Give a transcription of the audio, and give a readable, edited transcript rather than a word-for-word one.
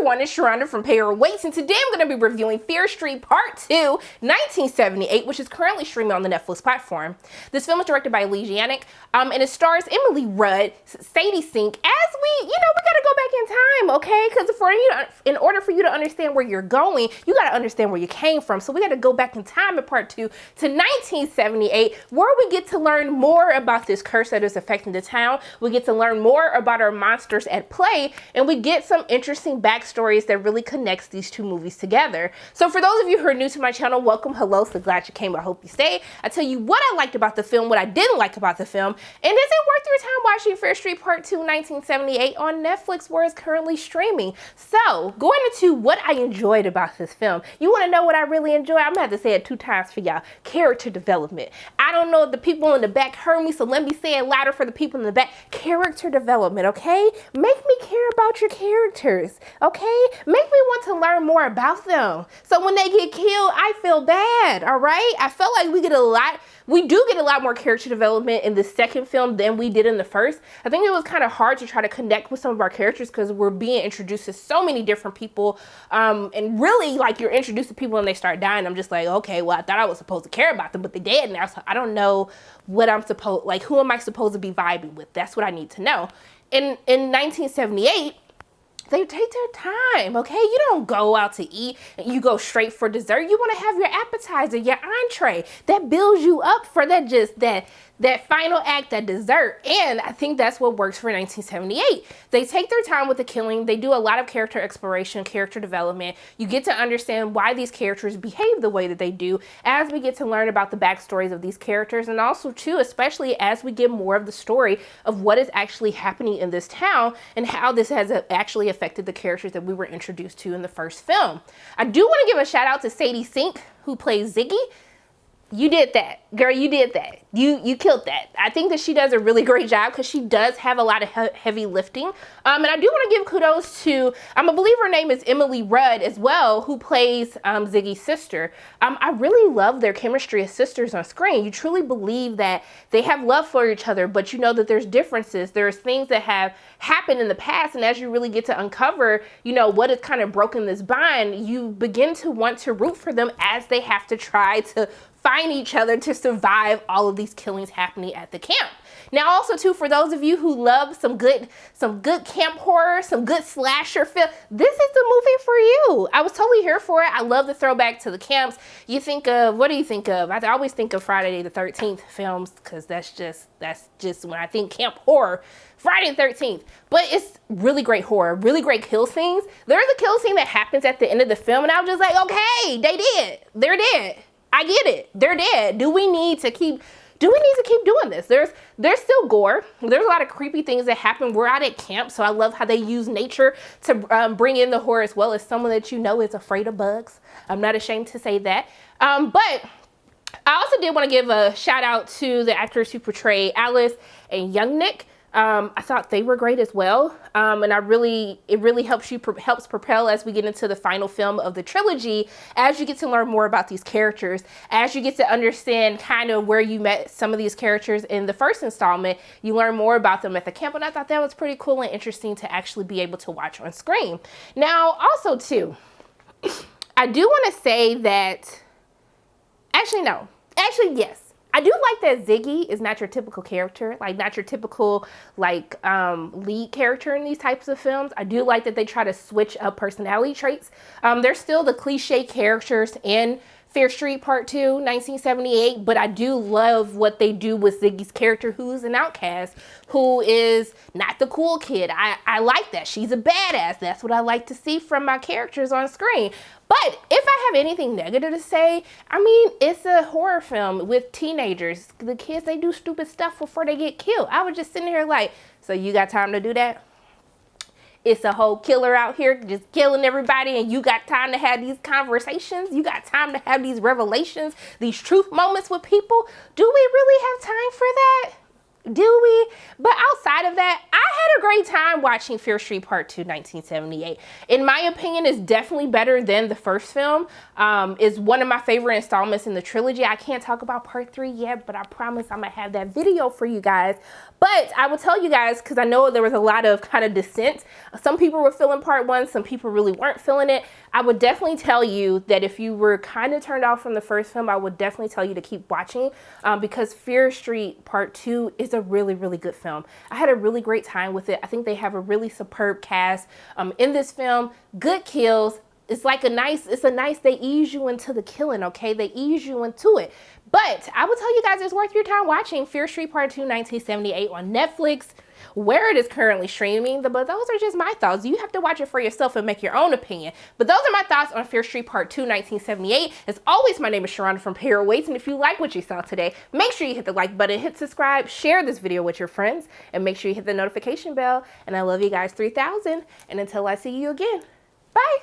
everyone, it's Sharonda from Pay Your Weights, and today I'm going to be reviewing Fear Street Part 2, 1978, which is currently streaming on the Netflix platform. This film is directed by Leigh Janiak, and it stars Emily Rudd, Sadie Sink, as we gotta go back in time, okay? Because in order for you to understand where you're going, you gotta understand where you came from. So we gotta go back in time in Part 2 to 1978, where we get to learn more about this curse that is affecting the town. We get to learn more about our monsters at play, and we get some interesting backstories that really connects these two movies together. So for those of you who are new to my channel, welcome, hello, so glad you came, I hope you stay. I tell you what I liked about the film, what I didn't like about the film, and is it worth your time watching Fear Street Part 2, 1978 on Netflix, where it's currently streaming. So going into what I enjoyed about this film, you want to know what I really enjoyed? I'm gonna have to say it 2 times for y'all. Character development. I don't know if the people in the back heard me, so let me say it louder for the people in the back. Character development, okay? Make me care about your characters, okay? Make me want to learn more about them. So when they get killed, I feel bad, all right? I felt like we do get a lot more character development in the second film than we did in the first. I think it was kind of hard to try to connect with some of our characters because we're being introduced to so many different people, and really, like, you're introduced to people and they start dying. I'm just like, okay, well, I thought I was supposed to care about them, but they're dead now, so I don't know what I'm supposed, like, who am I supposed to be vibing with? That's what I need to know. In 1978, they take their time, okay? You don't go out to eat and you go straight for dessert. You want to have your appetizer, your entree. That builds you up for that final act, that dessert. And I think that's what works for 1978. They take their time with the killing. They do a lot of character exploration, character development. You get to understand why these characters behave the way that they do as we get to learn about the backstories of these characters, and also too, especially as we get more of the story of what is actually happening in this town and how this has actually affected the characters that we were introduced to in the first film. I do want to give a shout out to Sadie Sink, who plays Ziggy. You did that, girl. You did that. You killed that. I think that she does a really great job because she does have a lot of heavy lifting. And I do want to give kudos to, I believe her name is Emily Rudd as well, who plays Ziggy's sister. I really love their chemistry as sisters on screen. You truly believe that they have love for each other, but you know that there's differences. There's things that have happened in the past, and as you really get to uncover, what has kind of broken this bond, you begin to want to root for them as they have to try to find each other to survive all of these killings happening at the camp. Now, also too, for those of you who love some good camp horror, some good slasher film, this is the movie for you. I was totally here for it. I love the throwback to the camps. You think of, what do you think of? I always think of Friday the 13th films, because that's just when I think camp horror, Friday the 13th. But it's really great horror, really great kill scenes. There's a kill scene that happens at the end of the film, and I was just like, okay, they're dead. I get it. They're dead. Do we need to keep doing this? There's still gore. There's a lot of creepy things that happen. We're out at camp, so I love how they use nature to bring in the horror, as well as someone that is afraid of bugs. I'm not ashamed to say that. But I also did want to give a shout out to the actors who portray Alice and Young Nick. I thought they were great as well, and it really helps propel as we get into the final film of the trilogy, as you get to learn more about these characters, as you get to understand kind of where you met some of these characters in the first installment. You learn more about them at the camp, and I thought that was pretty cool and interesting to actually be able to watch on screen. Now, also too, I do want to say that, yes. I do like that Ziggy is not your typical character, like not your typical lead character in these types of films. I do like that they try to switch up personality traits. They're still the cliche characters in Fear Street Part 2, 1978, but I do love what they do with Ziggy's character, who's an outcast, who is not the cool kid. I like that. She's a badass. That's what I like to see from my characters on screen. But if I have anything negative to say, it's a horror film with teenagers. The kids, they do stupid stuff before they get killed. I was just sitting here like, so you got time to do that? It's a whole killer out here just killing everybody, and you got time to have these conversations? You got time to have these revelations, these truth moments with people? Do we really have time for that? Do we? But outside of that, I had a great time watching Fear Street Part 2, 1978. In my opinion, it's definitely better than the first film. It's one of my favorite installments in the trilogy. I can't talk about Part 3 yet, but I promise I'm gonna have that video for you guys. But I will tell you guys, because I know there was a lot of kind of dissent. Some people were feeling Part 1, some people really weren't feeling it. I would definitely tell you that if you were kind of turned off from the first film, I would definitely tell you to keep watching because Fear Street Part 2 is a really, really good film. I had a really great time with it. I think they have a really superb cast in this film. Good kills. It's like they ease you into the killing, okay? They ease you into it. But I will tell you guys, it's worth your time watching Fear Street Part 2, 1978 on Netflix, where it is currently streaming. But those are just my thoughts. You have to watch it for yourself and make your own opinion. But those are my thoughts on Fear Street Part 2, 1978. As always, my name is Sharonda from Para Waits, and if you like what you saw today, make sure you hit the like button, hit subscribe, share this video with your friends, and make sure you hit the notification bell. And I love you guys 3000. And until I see you again, bye.